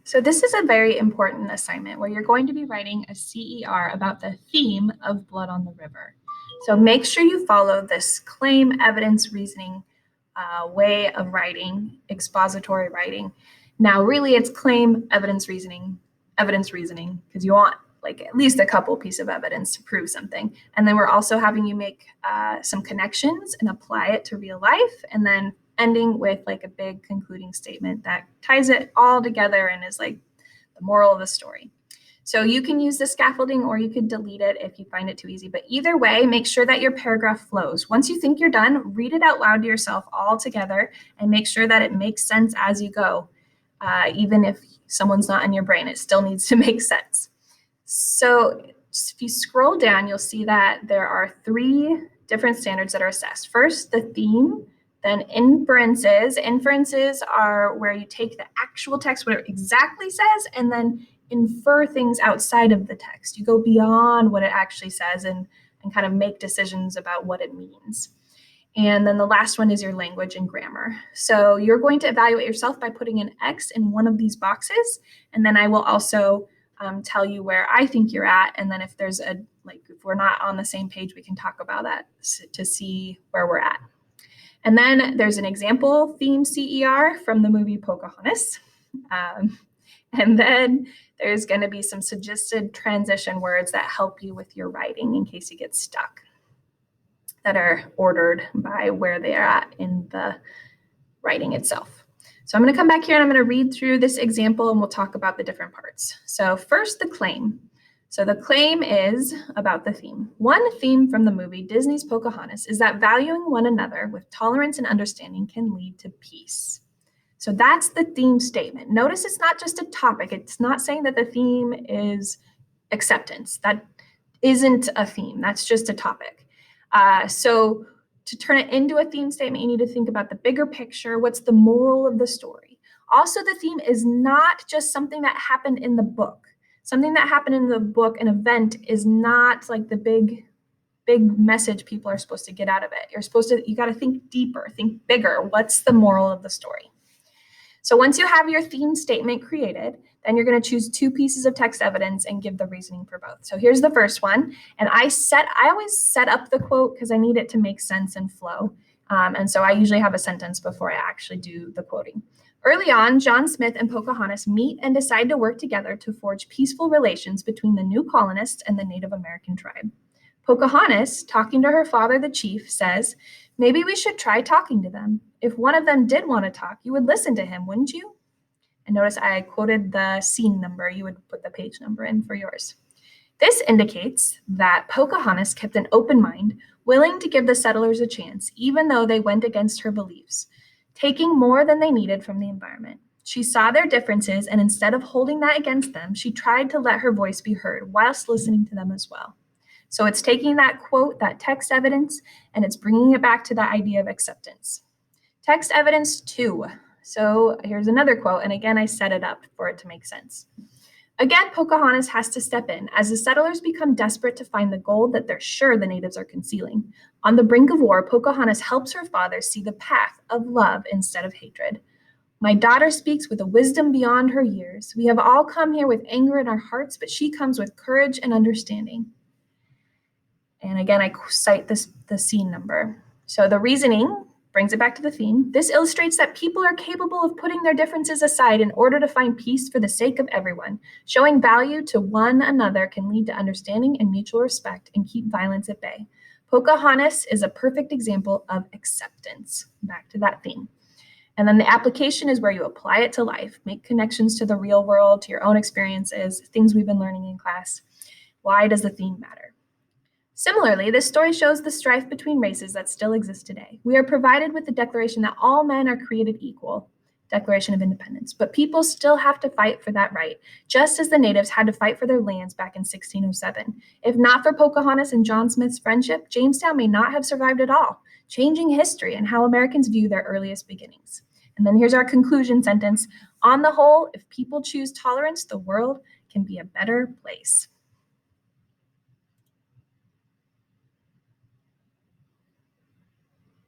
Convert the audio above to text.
So this is a very important assignment where you're going to be writing a CER about the theme of blood on the river. So make sure you follow this claim, evidence, reasoning way of writing, expository writing. Now, really, it's claim, evidence, reasoning, because you want like at least a couple pieces of evidence to prove something. And then we're also having you make some connections and apply it to real life, and then ending with like a big concluding statement that ties it all together and is like the moral of the story. So you can use the scaffolding or you could delete it if you find it too easy. But either way, make sure that your paragraph flows. Once you think you're done, read it out loud to yourself all together and make sure that it makes sense as you go. Even if someone's not in your brain, it still needs to make sense. So if you scroll down, you'll see that there are 3 different standards that are assessed. First, the theme, then inferences. Inferences are where you take the actual text, what it exactly says, and then infer things outside of the text. You go beyond what it actually says and kind of make decisions about what it means. And then the last one is your language and grammar. So you're going to evaluate yourself by putting an X in one of these boxes. And then I will also tell you where I think you're at. And then if there's if we're not on the same page, we can talk about that to see where we're at. And then there's an example theme CER from the movie Pocahontas. And then there's going to be some suggested transition words that help you with your writing in case you get stuck, that are ordered by where they are at in the writing itself. So I'm going to come back here and I'm going to read through this example and we'll talk about the different parts. So first, the claim. So the claim is about the theme. One theme from the movie Disney's Pocahontas is that valuing one another with tolerance and understanding can lead to peace. So that's the theme statement. Notice it's not just a topic. It's not saying that the theme is acceptance. That isn't a theme. That's just a topic. So to turn it into a theme statement, you need to think about the bigger picture. What's the moral of the story? Also, the theme is not just something that happened in the book. Something that happened in the book, an event, is not like the big message people are supposed to get out of it. You got to think deeper, think bigger. What's the moral of the story? So once you have your theme statement created, then you're going to choose 2 pieces of text evidence and give the reasoning for both. So here's the first one. And I always set up the quote because I need it to make sense and flow. And so I usually have a sentence before I actually do the quoting. Early on, John Smith and Pocahontas meet and decide to work together to forge peaceful relations between the new colonists and the Native American tribe. Pocahontas, talking to her father, the chief, says, "Maybe we should try talking to them. If one of them did want to talk, you would listen to him, wouldn't you?" And notice I quoted the scene number. You would put the page number in for yours. This indicates that Pocahontas kept an open mind, willing to give the settlers a chance, even though they went against her beliefs, taking more than they needed from the environment. She saw their differences, and instead of holding that against them, she tried to let her voice be heard whilst listening to them as well. So it's taking that quote, that text evidence, and it's bringing it back to that idea of acceptance. Text evidence 2. So here's another quote, and again, I set it up for it to make sense. Again, Pocahontas has to step in as the settlers become desperate to find the gold that they're sure the natives are concealing. On the brink of war, Pocahontas helps her father see the path of love instead of hatred. My daughter speaks with a wisdom beyond her years. We have all come here with anger in our hearts, but she comes with courage and understanding. And again, I cite the scene number. So the reasoning brings it back to the theme. This illustrates that people are capable of putting their differences aside in order to find peace for the sake of everyone. Showing value to one another can lead to understanding and mutual respect and keep violence at bay. Pocahontas is a perfect example of acceptance. Back to that theme. And then the application is where you apply it to life, make connections to the real world, to your own experiences, things we've been learning in class. Why does the theme matter? Similarly, this story shows the strife between races that still exist today. We are provided with the declaration that all men are created equal, Declaration of Independence, but people still have to fight for that right, just as the natives had to fight for their lands back in 1607. If not for Pocahontas and John Smith's friendship, Jamestown may not have survived at all, changing history and how Americans view their earliest beginnings. And then here's our conclusion sentence. On the whole, if people choose tolerance, the world can be a better place.